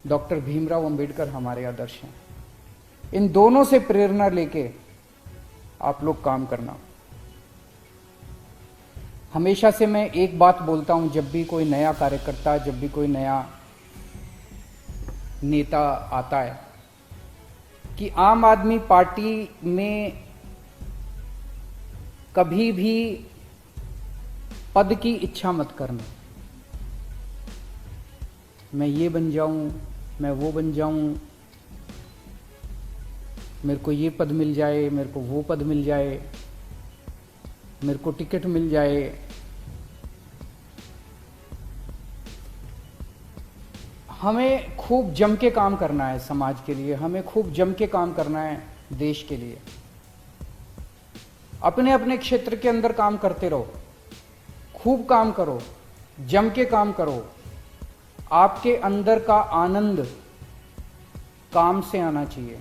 Doctor Bhimrao Ambedkar हमारे आदर्श हैं। इन दोनों से प्रेरणा लेके आप लोग काम करना। हमेशा से मैं एक बात बोलता हूं, जब भी कोई नया कार्यकर्ता, जब भी कोई नया नेता आता है, कि आम आदमी पार्टी में कभी भी पद की इच्छा मत करना। मैं ये बन जाऊं, मैं वो बन जाऊं, मेरे को ये पद मिल जाए, मेरे को वो पद मिल जाए, मेरे को टिकट मिल जाए। हमें खूब जम के काम करना है समाज के लिए, हमें खूब जम के काम करना है देश के लिए। अपने अपने क्षेत्र के अंदर काम करते रहो, खूब काम करो, जम के काम करो। आपके अंदर का आनंद काम से आना चाहिए,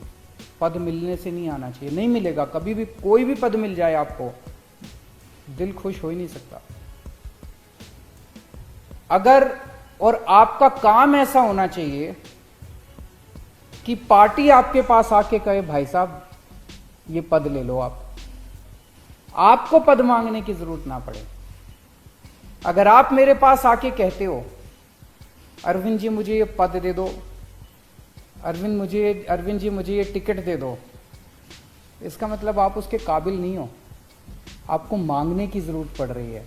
पद मिलने से नहीं आना चाहिए। नहीं मिलेगा कभी भी, कोई भी पद मिल जाए आपको, दिल खुश हो ही नहीं सकता। अगर, और आपका काम ऐसा होना चाहिए कि पार्टी आपके पास आके कहे भाई साहब ये पद ले लो, आपको पद मांगने की जरूरत ना पड़े। अगर आप मेरे पास आके कहते हो अरविंद जी मुझे ये पद दे दो, अरविंद जी मुझे ये टिकट दे दो, इसका मतलब आप उसके काबिल नहीं हो, आपको मांगने की जरूरत पड़ रही है।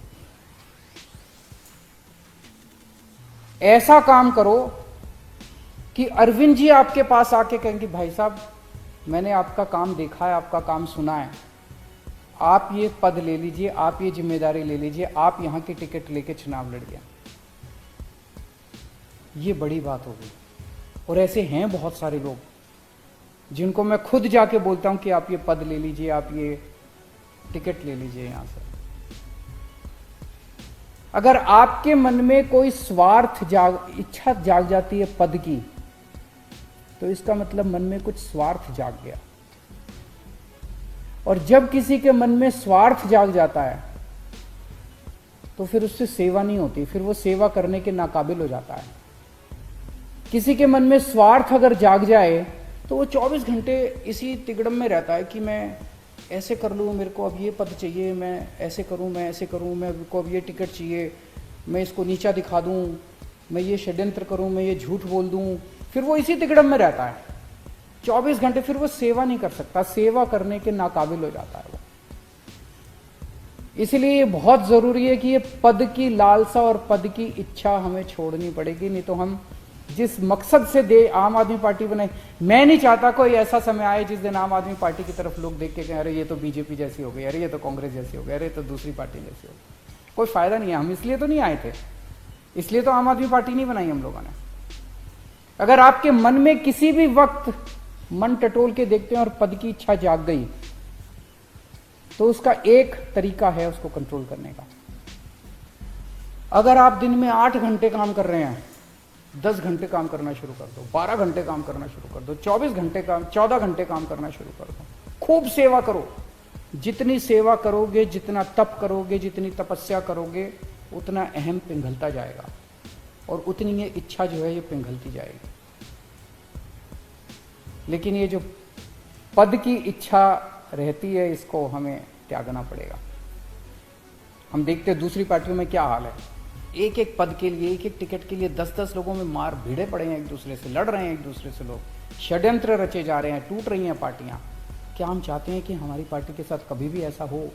ऐसा काम करो कि अरविंद जी आपके पास आके कहेंगे भाई साहब मैंने आपका काम देखा है, आपका काम सुना है, आप ये पद ले लीजिए, आप ये जिम्मेदारी ले लीजिए, आप यहां की टिकट लेके चुनाव लड़िए। ये बड़ी बात होगी। और ऐसे हैं बहुत सारे लोग जिनको मैं खुद जाके बोलता हूं कि आप ये पद ले लीजिए, आप ये टिकट ले लीजिए यहां से। अगर आपके मन में कोई इच्छा जाग जाती है पद की, तो इसका मतलब मन में कुछ स्वार्थ जाग गया। और जब किसी के मन में स्वार्थ जाग जाता है तो फिर उससे सेवा नहीं होती, फिर वो सेवा करने के नाकाबिल हो जाता है। किसी के मन में स्वार्थ अगर जाग जाए तो वो 24 घंटे इसी तिगड़म में रहता है कि मैं ऐसे कर लूँ, मेरे को अब ये पद चाहिए, मैं ऐसे करूँ, मैं ऐसे करूँ, मेरे को अब ये टिकट चाहिए, मैं इसको नीचा दिखा दूँ, मैं ये षड्यंत्र करूँ, मैं ये झूठ बोल दूँ। फिर वो इसी तिगड़म में रहता है 24 घंटे, फिर वो सेवा नहीं कर सकता, सेवा करने के नाकाबिल हो जाता है वो। इसलिए ये बहुत जरूरी है कि ये पद की लालसा और पद की इच्छा हमें छोड़नी पड़ेगी, नहीं तो हम जिस मकसद से आम आदमी पार्टी बनाई, मैं नहीं चाहता कोई ऐसा समय आए जिस दिन आम आदमी पार्टी की तरफ लोग देख के कहें अरे ये तो बीजेपी जैसी हो गई, अरे ये तो कांग्रेस जैसी हो गई, अरे तो दूसरी पार्टी जैसी हो गई। कोई फायदा नहीं है। हम इसलिए तो नहीं आए थे, इसलिए तो आम आदमी पार्टी नहीं बनाई हम लोगों ने। अगर आपके मन में किसी भी वक्त मन टटोल के देखते हैं और पद की इच्छा जाग गई, तो उसका एक तरीका है उसको कंट्रोल करने का। अगर आप दिन में 8 घंटे काम कर रहे हैं, 10 घंटे काम करना शुरू कर दो, 12 घंटे काम करना शुरू कर दो, 14 घंटे काम करना शुरू कर दो। खूब सेवा करो। जितनी सेवा करोगे, जितना तप करोगे, जितनी तपस्या करोगे, उतना अहम पिघलता जाएगा और उतनी ये इच्छा जो है ये पिघलती जाएगी। लेकिन ये जो पद की इच्छा रहती है, इसको हमें त्यागना पड़ेगा। हम देखते हैं दूसरी पार्टियों में क्या हाल है, एक एक पद के लिए, एक एक टिकट के लिए 10-10 लोगों में मार भिड़े पड़े हैं, एक दूसरे से लड़ रहे हैं, एक दूसरे से लोग षड्यंत्र रचे जा रहे हैं, टूट रही हैं पार्टियां। क्या हम चाहते हैं कि हमारी पार्टी के साथ कभी भी ऐसा हो?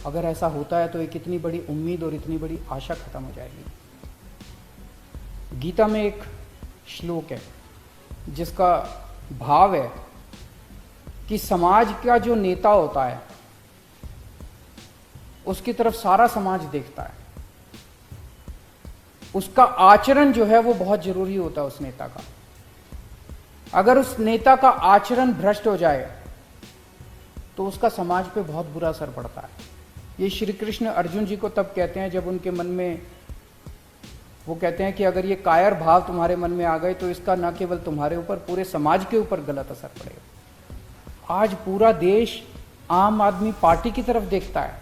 अगर ऐसा होता है तो एक इतनी बड़ी उम्मीद और इतनी बड़ी आशा खत्म हो जाएगी। गीता में एक श्लोक है जिसका भाव है कि समाज का जो नेता होता है उसकी तरफ सारा समाज देखता है, उसका आचरण जो है वो बहुत जरूरी होता है उस नेता का। अगर उस नेता का आचरण भ्रष्ट हो जाए तो उसका समाज पे बहुत बुरा असर पड़ता है। ये श्री कृष्ण अर्जुन जी को तब कहते हैं जब उनके मन में, वो कहते हैं कि अगर ये कायर भाव तुम्हारे मन में आ गए तो इसका न केवल तुम्हारे ऊपर, पूरे समाज के ऊपर गलत असर पड़ेगा। आज पूरा देश आम आदमी पार्टी की तरफ देखता है।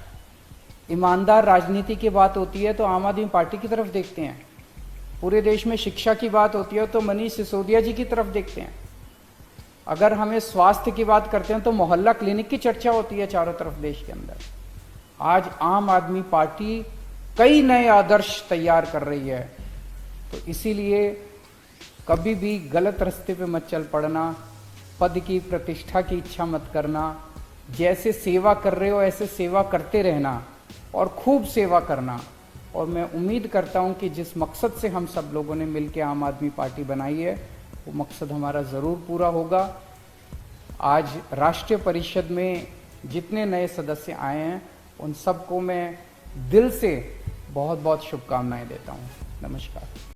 ईमानदार राजनीति की बात होती है तो आम आदमी पार्टी की तरफ देखते हैं। पूरे देश में शिक्षा की बात होती है तो मनीष सिसोदिया जी की तरफ देखते हैं। अगर हमें स्वास्थ्य की बात करते हैं तो मोहल्ला क्लिनिक की चर्चा होती है चारों तरफ देश के अंदर। आज आम आदमी पार्टी कई नए आदर्श तैयार कर रही है, तो इसीलिए कभी भी गलत रास्ते पे मत चल पड़ना, पद की प्रतिष्ठा की इच्छा मत करना। जैसे सेवा कर रहे हो ऐसे सेवा करते रहना और खूब सेवा करना। और मैं उम्मीद करता हूं कि जिस मकसद से हम सब लोगों ने मिलकर आम आदमी पार्टी बनाई है वो मकसद हमारा ज़रूर पूरा होगा। आज राष्ट्रीय परिषद में जितने नए सदस्य आए हैं उन सबको मैं दिल से बहुत बहुत शुभकामनाएं देता हूं। नमस्कार।